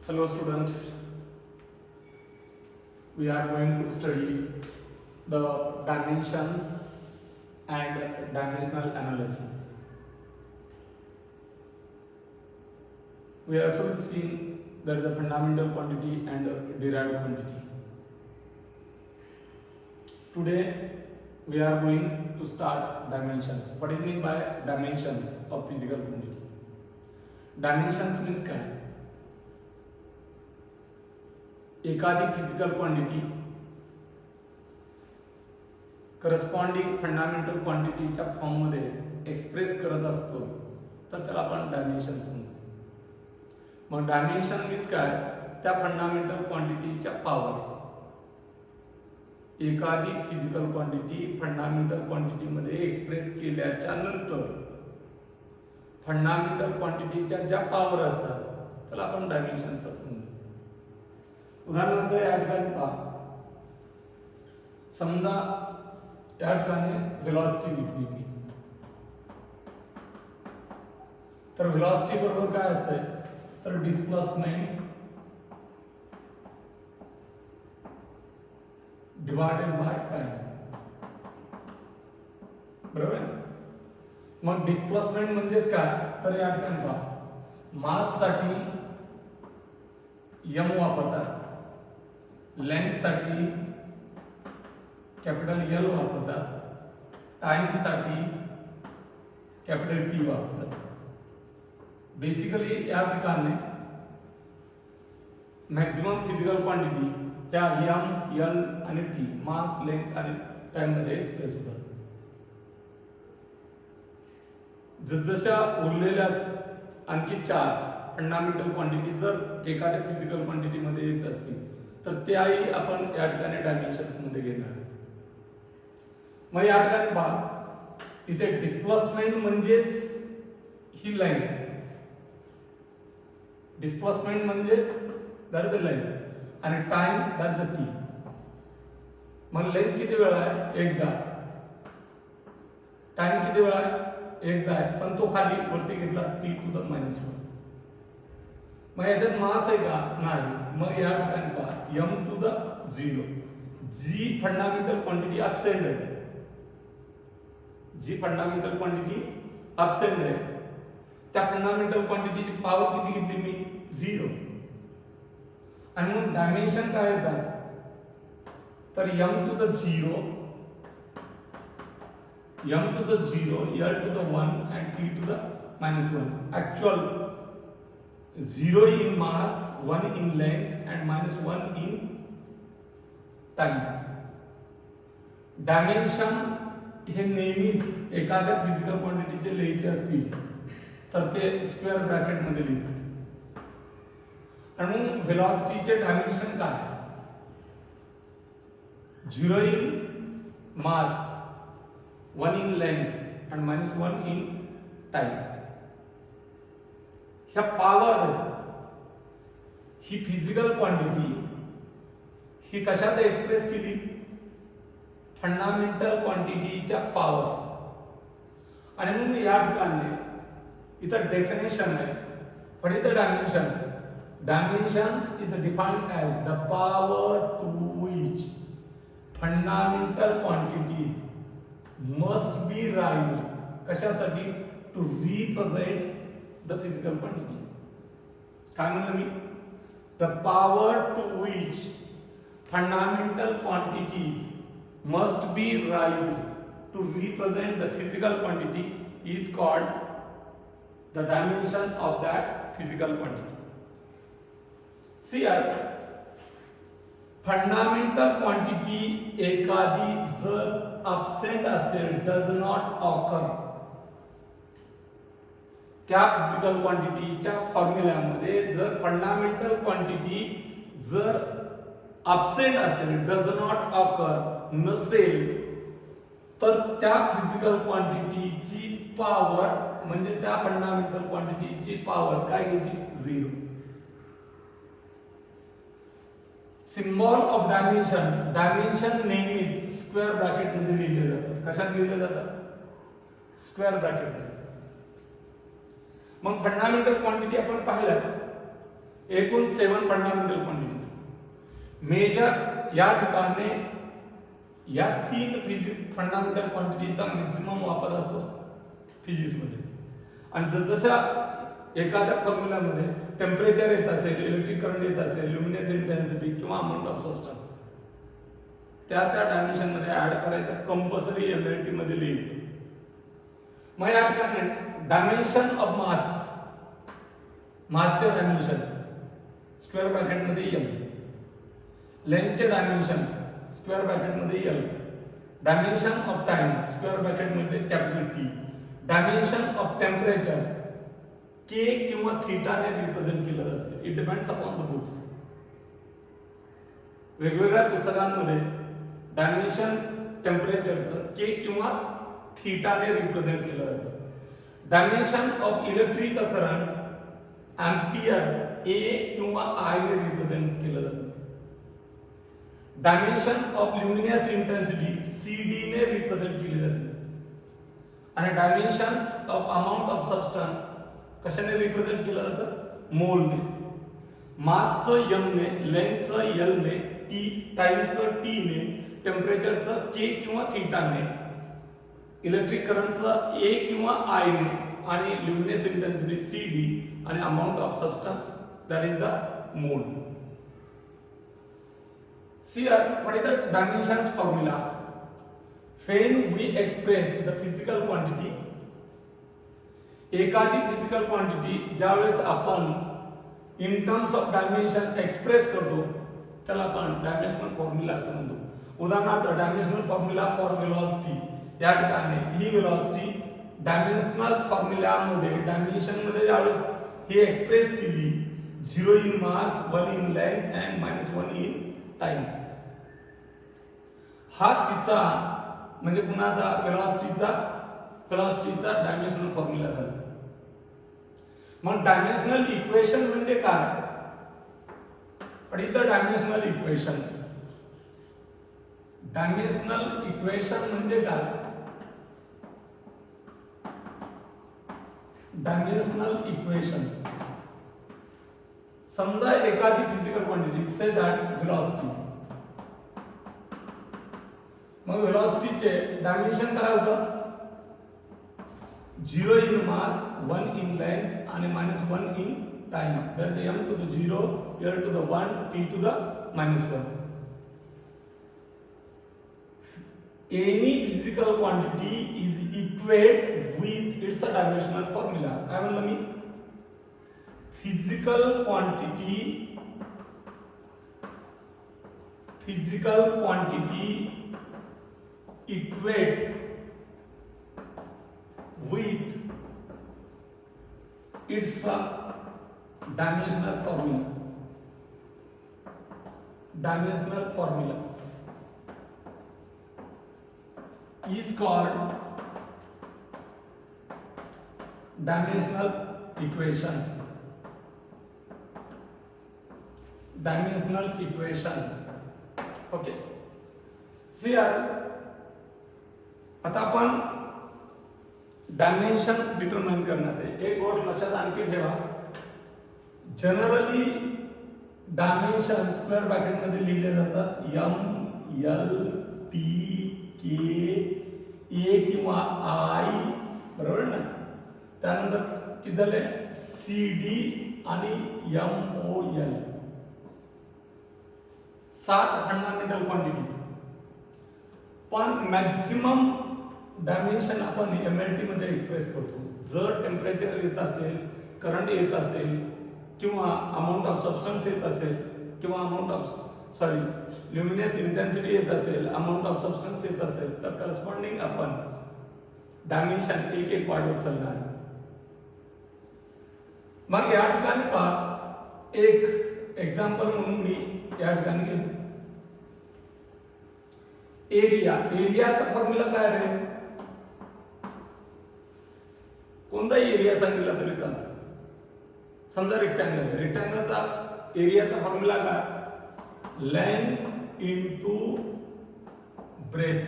Hello student, we are going to study the dimensions and dimensional analysis. We have also seen there is a fundamental quantity and a derived quantity. Today we are going to start dimensions. What is mean by dimensions of physical quantity? Dimensions means काय? एखादी physical quantity corresponding fundamental क्वांटिटीच्या form मध्ये express करत असतो तर त्याला आपण dimensions म्हणतो. मग डायमेन्शन मीन्स काय? त्या फंडामेंटल क्वांटिटीच्या पॉवर. एखादी फिजिकल क्वांटिटी फंडामेंटल क्वांटिटी मध्ये एक्सप्रेस केल्याच्या नंतर फंडामेंटल क्वांटिटीच्या ज्या पॉवर असतात त्याला आपण डायमेन्शन्स असं म्हणतो. उदाहरणार्थ या ठिकाणी पहा, समजा या ठिकाणी व्हेलॉसिटी घेतली मी, तर व्हेलॉसिटी बरोबर काय असते तर डिस्प्लेसमेंट डिवाइडेड बाय टाइम. बरोबर आहे. मग डिस्प्लेसमेंट म्हणजेच काय तर या ठिकाणी पहा, मास साठी m वापरतात, लेंथ साठी कॅपिटल L वापरतात, टाइम साठी कॅपिटल T वापरतात. बेसिकली या ठिकाणी मॅक्झिमम फिजिकल क्वांटिटी या m, L आणि T मास, लेंथ आणि टाइम मध्ये एक्सप्रेस होतात. जसजशा उरलेल्या आणखी 4 फंडामेंटल क्वांटिटी जर एखाद्या फिजिकल क्वांटिटी मध्ये येत असतील तर त्याही आपण या ठिकाणी डायमेन्शन्स मध्ये घेणार आहोत. मग या ठिकाणी पहा, इथे डिस्प्लेसमेंट म्हणजेच ही लेंथ, डिस्प्लेसमेंट म्हणजेच दॅट द लेंथ आणि टाइम दॅट द टी. मग लेंथ किती वेळा आहे? एकदा. टाइम किती वेळा आहे? एकदा आहे, पण तो खाली वरती घेतला t⁻⁻1. मग याच्यात मास आहे का? नाही. मग या ठिकाणी पहा m⁻0 जी फंडामेंटल क्वांटिटी ॲब्सेंट आहे, जी फंडामेंटल क्वांटिटी ॲब्सेंट आहे त्या फंडामेंटल क्वांटिटीची पॉवर किती घेतली मी? 0. आणि मग डायमेन्शन काय येतात तर m⁻0, L⁻1 and t⁻⁻1. Actual 0 in mass, 1 in length and -1 in time. Dimension हे नेहमीच एखाद्या फिजिकल क्वांटिटीचे लिहायचे असतील तर ते स्क्वेअर ब्रॅकेट मध्ये लिहितात. आणि मग व्हेलॉसिटीचे डायमेन्शन काय? 0 in mass, 1 in length and -1 in time. ह्या पॉवर ही फिजिकल क्वांटिटी ही कशात एक्सप्रेस केली? फंडामेंटल क्वांटिटीच्या पॉवर. आणि मग या ठिकाणी इथं डेफिनेशन आहे. What is the dimensions? Dimensions is defined as the power to which fundamental quantities must be raised. कशासाठी? To represent the physical quantity. काय म्हणलं मी? The power to which fundamental quantities must be raised to represent the physical quantity is called the dimension of that physical quantity. C R fundamental quantity एखादी जर absent असेल, does not occur, त्या physical क्वांटिटीच्या फॉर्म्युल्यामध्ये जर fundamental quantity जर absent असेल, does not occur नसेल, तर त्या फिजिकल क्वांटिटीची पॉवर म्हणजे त्या फंडामेंटल क्वांटिटीची पॉवर काय घेतली? 0. सिम्बॉल ऑफ डायमेन्शन, डायमेन्शन नेहमीच स्क्वेअर ब्रॅकेट मध्ये लिहिले जातात. कशात लिहिले जातात? स्क्वेअर ब्रॅकेट मध्ये. मग फंडामेंटल क्वांटिटी आपण पाहिल्यात एकूण 7 फंडामेंटल क्वांटिटी मेजर या ठिकाणी या 3 फिजिक्स फंडामेंटल क्वांटिटीचा मॅक्झिमम वापर असतो फिजिक्स मध्ये. आणि जसं एखाद्या फॉर्म्युलामध्ये टेम्परेचर येत असेल, इलेक्ट्रिक करंट येत असेल, ल्युमिनस इंटेन्सिटी किंवा अमाउंट ऑफ सबस्टन्स त्या डायमेन्शन मध्ये ऍड करायचं, कंपल्सरी एमएलटी मध्ये लिहायचं. मग या ठिकाणी डायमेन्शन ऑफ मासचे डायमेन्शन स्क्वेअर ब्रॅकेट मध्ये एम, लेंथचे डायमेन्शन स्क्वेअर ब्रॅकेट मध्ये L, dimension of time square bracket मध्ये capital T, dimension of temperature K किंवा थीटा ने रिप्रेझेंट केलं जातं. It depends upon the books. वेगवेगळ्या पुस्तकांमध्ये डायमेन्शन टेम्परेचरचं के किंवा थीटा ने रिप्रेझेंट केलं जातं. Dimension of electric current ampere A किंवा आय ने रिप्रेझेंट केलं जातं. Dimension of luminous intensity CD ने रिप्रेझेंट केली जाते. आणि dimensions of amount of substance कशाने रिप्रेझेंट केलं जातं? मोल ने. मासचं एम ने, लेंथचं एल ने, टाइमचं टी ने, टेम्परेचरचं के किंवा थीटा ने, इलेक्ट्रिक करंटचं ए किंवा आय ने, आणि ल्युमिनस इंटेन्सिटी सीडी आणि amount of substance that is the mole. See here, what is the dimensions formula? When we express the physical quantity, एखादी फिजिकल क्वांटिटी ज्यावेळेस आपण in terms of dimension express करतो त्याला आपण dimensional formula असं म्हणतो. उदाहरणार्थ डायमेन्शनल फॉर्म्युला फॉर वेलोसिटी. या ठिकाणी ही वेलोसिटी डायमेन्शनल फॉर्म्युलामध्ये डायमेन्शन मध्ये ज्यावेळेस ही एक्सप्रेस केली 0 in mass, 1 in length and -1 in time. हा तिचा म्हणजे कुणाचा वेलोसिटीचा डायमेन्शनल फॉर्म्युला झाला. मग डायमेन्शनल इक्वेशन म्हणजे काय? What is the dimensional equation? Dimensional equation म्हणजे काय? डायमेन्शनल इक्वेशन समजा एखादी physical quantity say that velocity. मग वेलोसिटीचे डायमेन्शन काय होतं? 0 इन मास, 1 इन लेंथ आणि -1 in time. That is m to the 0, l to the 1, t to the -1. Any physical quantity is equate with its dimensional formula. काय म्हणलं मी? physical quantity equate with its dimensional formula is called dimensional equation. Okay. See here, आता आपण dimension determine करणार आहे. एक गोष्ट लक्षात आणखी ठेवा, जनरली डायमेन्शन स्क्वेअर ब्रॅकेट मध्ये लिहिले जातात M, L, T, K, A किंवा आय, बरोबर ना. त्यानंतर किती झाले? सी डी आणि M O L. 7 fundamental quantity. पण मॅक्झिमम डायमेन्शन आपण एमएलटी मध्ये एक्सप्रेस करतो. जर टेम्परेचर येत असेल, करंट येत असेल, किंवा अमाउंट ऑफ सबस्टन्स येत असेल, किंवा ल्युमिनस इंटेन्सिटी येत असेल, अमाउंट ऑफ सबस्टन्स येत असेल, तर करस्पॉन्डिंग आपण डायमेन्शन एक वाढवत चालणार. मग या ठिकाणी पहा, एक एक्झाम्पल म्हणून मी या ठिकाणी घेतो. एरियाचा फॉर्म्युला काय रे? कोणताही एरिया सांगितला तरी चालतो. समजा रेक्टँगलचा एरियाचा फॉर्म्युला काय? Length into breadth.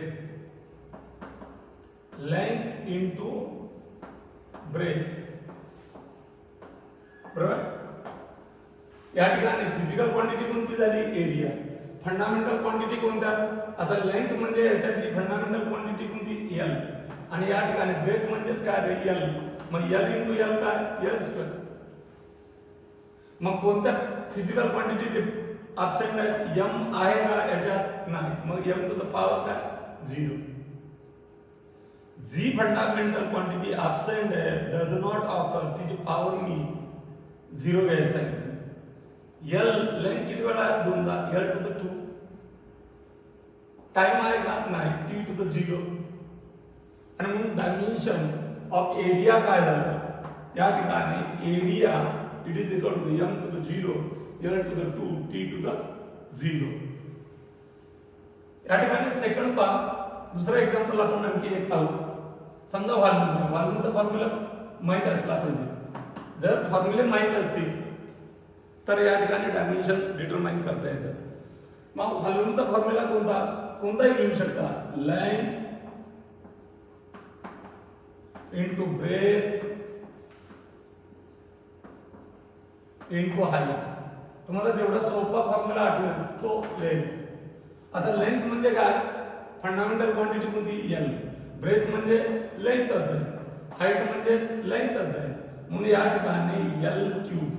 बरोबर. या ठिकाणी फिजिकल क्वांटिटी कोणती झाली? एरिया. फंडामेंटल क्वांटिटी कोणत्या? आता लेंथ म्हणजे याच्यातली फंडामेंटल क्वांटिटी कोणती? एल. आणि या ठिकाणी ब्रेथ म्हणजेच काय रे? एल. मग एल इंटू एल काय? L square. मग कोणत्या फिजिकल क्वांटिटी ॲब्सेंट आहेत? एम आहे का याच्यात? नाही. मग एम टू द पॉवर काय? 0. जी फंडामेंटल क्वांटिटी ॲब्सेंट आहे, डज नॉट ऑकर, तिची पॉवर मी 0 घ्यायला सांगितली. एल लेंथ किती वेळा? 2दा. L to the 2. टाइम आहे का? नाही. T to the 0. आणि म्हणून डायमेन्शन ऑफ एरिया काय झालं? या ठिकाणी area it is equal to M to the 0 L to the 2 T to the 0. या ठिकाणी सेकंड पार्ट दुसरा एक्झाम्पल आपण आणखी एक पाहू. समजा व्हॉल्यूमचा फॉर्म्युला माहित असला पाहिजे. जर फॉर्म्युले माहित असतील तर या ठिकाणी डायमेन्शन डिटरमाइन करता येतं. मग व्हॉल्यूमचा फॉर्म्युला कोणताही घेऊ शकता. Length into breadth into height. तुम्हाला जेवढा सोपा फॉर्म्युला आठवेल तो लिहायचा. आता लेंथ म्हणजे काय? फंडामेंटल क्वांटिटी कोणती? एल. ब्रेथ म्हणजे लेंथच आहे. हाईट म्हणजे लेंथच आहे. म्हणून या ठिकाणी एल क्यूब.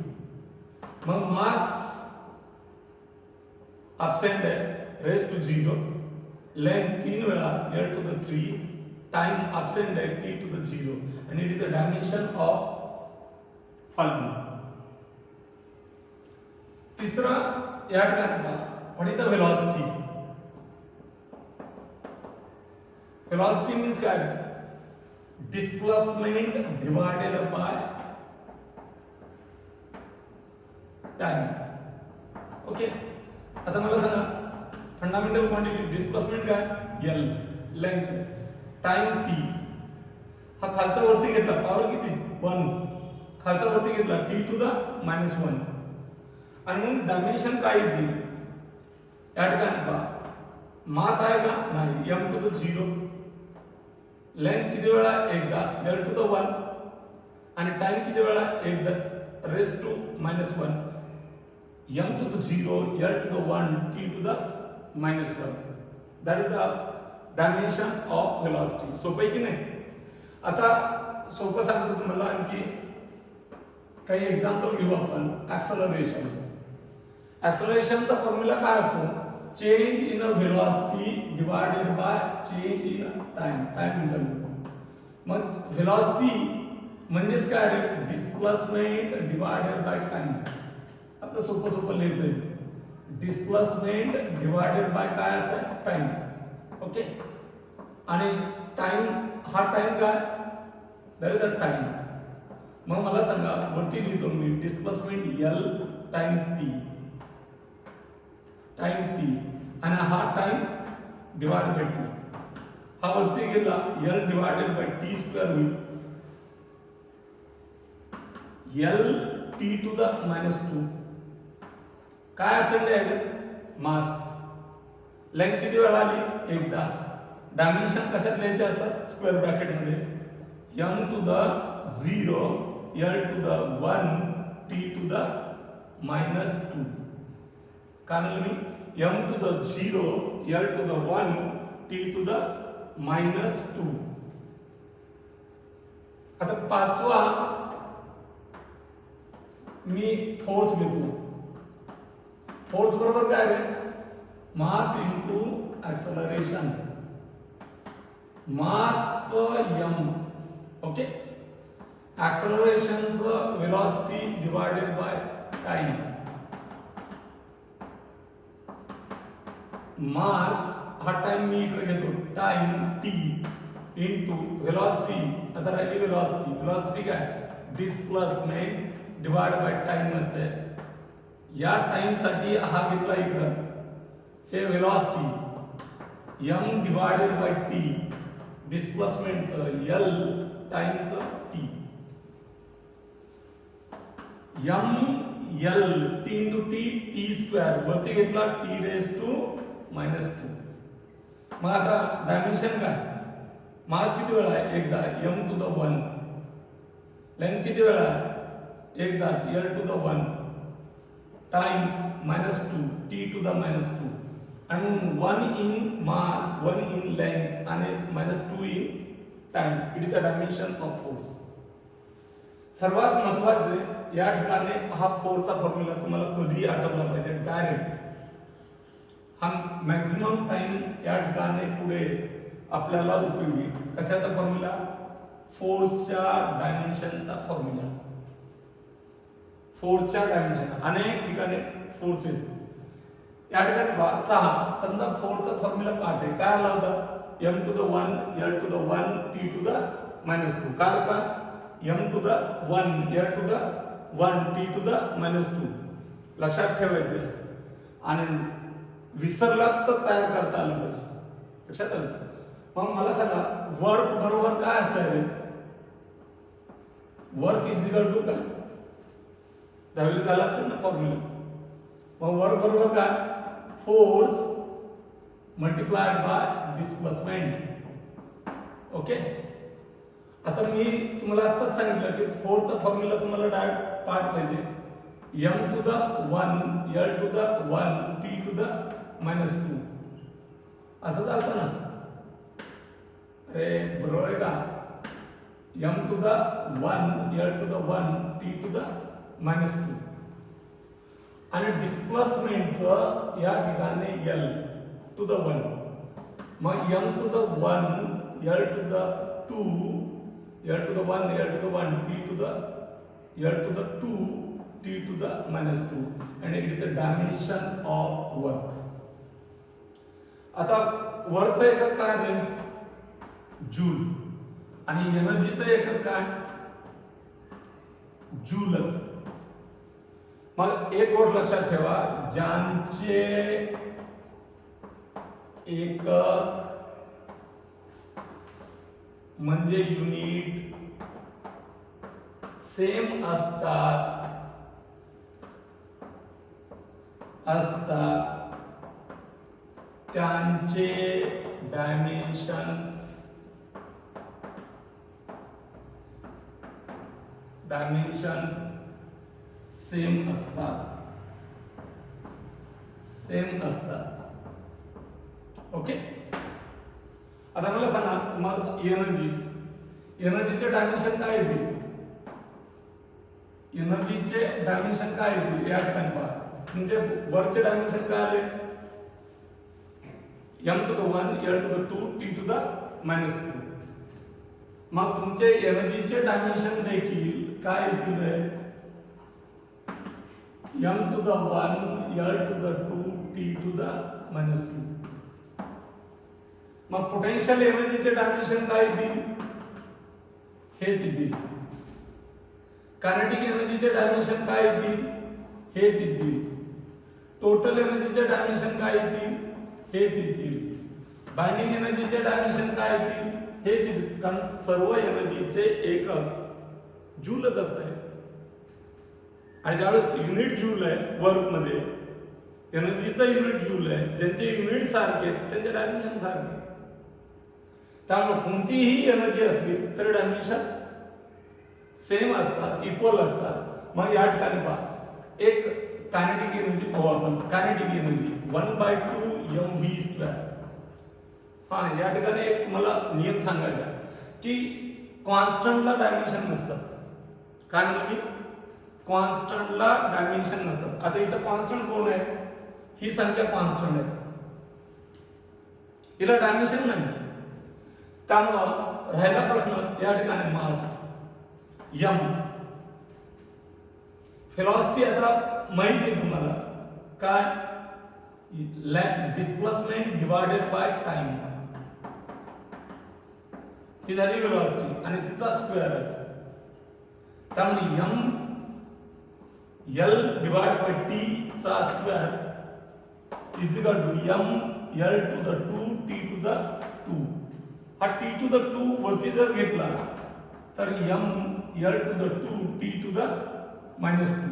मग मास ॲब्सेंट आहे रेस टू 0. लेंथ 3 वेळा L to the 3. Time absent आहे टी टू द 0. आणि it is the dimension of volume. तिसरा या ठिकाणी पहा. What is the velocity? Velocity means काय? Displacement divided by time. Okay. आता मला सांगा फंडामेंटल क्वांटिटी डिस्प्लेसमेंट काय? एल. लेंथ. Time T. हा खालचा वरती घेतला पॉवर किती? 1. खालचा वरती घेतला टी टू द -1. आणि म्हणून डायमेन्शन काय येते? या ठिकाणी पहा. मास आहे का? नाही. M to the 0. लेंथ किती वेळा? एकदा एल टू द 1. आणि टाइम किती वेळा? एकदा raise to -1. m to the 0 l to the 1 t to the -1. that is the dimension of velocity. सोपं आहे की नाही? आता सोपं सांगतो तुम्हाला. आणखी काही एक्झाम्पल घेऊ आपण. ऍक्सलरेशन. ऍक्सलरेशनचा फॉर्म्युला काय असतो? Change in a velocity divided by change in time. Time interval. मग व्हेलॉसिटी म्हणजेच काय रे? Displacement divided by time. आपलं सोपं लिहायचं. डिस्प्लेसमेंट डिवाइडेड बाय काय असतं? टाइम. ओके. आणि टाइम हा टाइम काय? That is the time. मग मला सांगा वरती लिहितो मी displacement L time T. Time T आणि हा टाइम डिवाइड बाय टी. हा वरती गेला L divided by T square होईल. L T to the -2. काय ॲब्सेंट आहे? मास. लेंथ किती वेळा आली? एकदा. डायमेन्शन कशात लिहायचे असतात? स्क्वेअर ब्रॅकेट मध्ये. m to the 0 l to the 1 t to the -2. काय म्हणलं मी? m to the 0 l to the 1 t to the -2. आता पाचवा मी फोर्स घेतो. फोर्स बरोबर काय रे? Mass into acceleration. मासचं m. ओके. ऍक्सलरेशनचं velocity divided by time. Mass हा टाइम मी इकडे घेतो. Time t into velocity. आता राहिली व्हेलॉसिटी. व्हेलॉसिटी काय? डिस्प्लेसमेंट डिवाइड बाय टाइम असते. या टाइम साठी हा घेतला इकडं. हे velocity m divided by t. डिस्प्लेसमेंटचं l टाइमचं t. m l t into t t square. वरती घेतला t रेस टू -2. मग आता डायमेन्शन काय? मास किती वेळा आहे? एकदा m टू द 1. लेंथ किती वेळा आहे? एकदा l to the 1. Time -2 t to the -2 आणि मग 1 इन मास 1 इन लेंथ आणि -2 in time it is the dimension of force. सर्वात महत्वाचे या ठिकाणी हा फोर्सचा फॉर्म्युला तुम्हाला कधी आठवला पाहिजे डायरेक्ट. हा मॅक्झिमम टाइम या ठिकाणी पुढे आपल्याला उपयोगी. कशाचा फॉर्म्युला? फोर्सच्या डायमेन्शनचा फॉर्म्युला. फोर्सच्या डायमेन्शन अनेक ठिकाणी फोर्स येतो. या ठिकाणी 6 समजा फोर्सचा फॉर्म्युला पाठ आहे. काय आला होता? m to the 1 l to the 1 t to the -2. काय होता? m to the 1 l to the 1 t to the -2. लक्षात ठेवायचं आणि विसरलात तर तयार करता आलं पाहिजे. लक्षात आलं? मग मला सांगा वर्क बरोबर काय असतं रे? वर्क इज इक्वल टू काय? दहावीला झाला असेल ना फॉर्म्युला. मग वर्क बरोबर काय? Force multiplied by displacement. Okay. आता मी तुम्हाला आताच सांगितलं की फोर्सचा फॉर्म्युला तुम्हाला डायरेक्ट पाठ पाहिजे. m to the 1 l to the 1 t to the -2 असं चालतं ना? अरे बरोबर आहे का? m to the 1 l to the 1 t to the -2 आणि डिस्प्लेसमेंटचं या ठिकाणी l टू द 1. मग m to the 1 l to the 2 l to the 1 l to the 1 t to the l to the 2 t to the -2 and it is the dimension of work. आता वर्कचं एकक काय आहे? Joule. आणि एनर्जीचं एकक काय? जूलच. मग एक गोष्ट लक्षात ठेवा, ज्यांचे एकक म्हणजे युनिट सेम असतात त्यांचे डायमेन्शन सेम असतात. ओके. आता मला सांगा मग एनर्जीचे डायमेन्शन काय येतील? एनर्जीचे डायमेन्शन काय येतील या ठिकाणी पहा. म्हणजे वर्कचे डायमेन्शन काय आले? m to the 1 l to the 2 t to the -2. मग तुमचे एनर्जीचे डायमेन्शन देखील काय येतील? m to the 1 l to the 2 t to the -2. मग पोटेन्शियल एनर्जीचे डायमेन्शन काय येतील? हेच येतील. कायनेटिक एनर्जीचे डायमेन्शन काय येतील? हेच येतील. टोटल एनर्जीचे डायमेन्शन काय येतील? हेच येतील. बाइंडिंग एनर्जीचे डायमेन्शन काय येतील? हेच येतील. कारण सर्व एनर्जीचे एकक जूलच असते. आणि ज्यावेळेस युनिट जूल आहे वर्क मध्ये, एनर्जीचा युनिट जूल आहे, ज्यांचे युनिट सारखे त्यांचे डायमेन्शन सारखे. त्यामुळे कोणतीही एनर्जी असली तरी डायमेन्शन सेम असतात, इक्वल असतात. मग या ठिकाणी पहा एक कायनेटिक एनर्जी पाहू आपण. Kinetic energy 1/2 mv². हा या ठिकाणी एक तुम्हाला नियम सांगायचा की कॉन्स्टंटला डायमेन्शन नसतात. काय म्हणलं मी? कॉन्स्टंटला डायमेन्शन नसतात. आता इथं कॉन्स्टंट कोण आहे? ही संख्या कॉन्स्टंट आहे, हिला डायमेन्शन नाही. त्यामुळं राहिला प्रश्न या ठिकाणी मास m. व्हेलॉसिटी आता माहिती आहे तुम्हाला काय? डिस्प्लेसमेंट डिवायडेड बाय टाइम ही झाली व्हेलॉसिटी आणि तिचा स्क्वेअर आहे. त्यामुळे m l divide by t चा square is equal to m l to the 2 t to the 2. हा t टू द 2 वरती जर घेतला तर m l to the 2 t to the -2.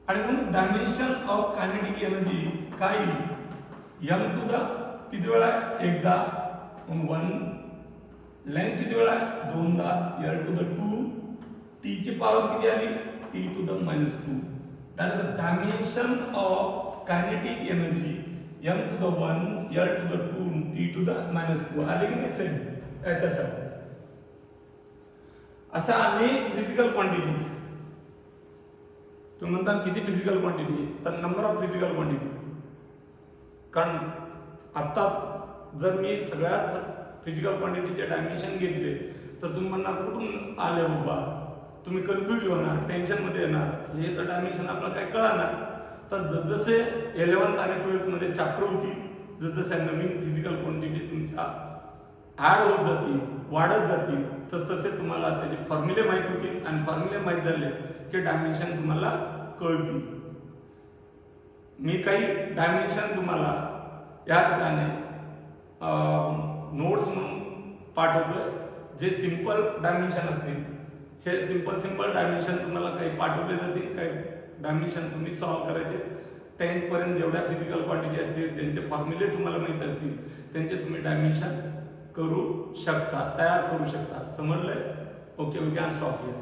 आणि म्हणून डायमेन्शन ऑफ कायनेटिक एनर्जी काय? m टू द किती वेळा? एकदा. मग 1 लेंथ किती वेळा? दोनदा. l टू द 2 t ची पॉवर किती आली? t to the -2. that is the dimension of kinetic energy m to the 1 l to the 2 t to the -2 आले की नाही सेम याच्यासाठी असा अनेक फिजिकल क्वांटिटी तुम्ही म्हणता किती फिजिकल क्वांटिटी तर नंबर ऑफ फिजिकल क्वांटिटी कारण आता जर मी सगळ्याच फिजिकल क्वांटिटीचे डायमेन्शन घेतले तर तुम्ही म्हणणार कुठून आले बाबा तुम्ही कन्फ्यूज होणार टेन्शनमध्ये येणार हे तर डायमेन्शन आपल्याला काय कळणार तर जसजसे 11th आणि 12th मध्ये चॅप्टर होतील जसजसे नवीन फिजिकल क्वांटिटी तुमच्या ॲड होत जातील वाढत जातील तसतसे तुम्हाला त्याचे फॉर्म्युले माहीत होतील आणि फॉर्म्युले माहीत झाले की डायमेन्शन तुम्हाला कळतील मी काही डायमेन्शन तुम्हाला या ठिकाणी नोट्स म्हणून पाठवतोय जे सिंपल डायमेन्शन असतील हे सिंपल डायमेन्शन तुम्हाला काही पाठवले जातील काही डायमेन्शन तुम्ही सॉल्व्ह करायचे 10th पर्यंत जेवढ्या फिजिकल क्वांटिटी असतील ज्यांचे फॉर्म्युले तुम्हाला माहीत असतील त्यांचे तुम्ही डायमेन्शन करू शकता तयार करू शकता समजलंय okay we can stop here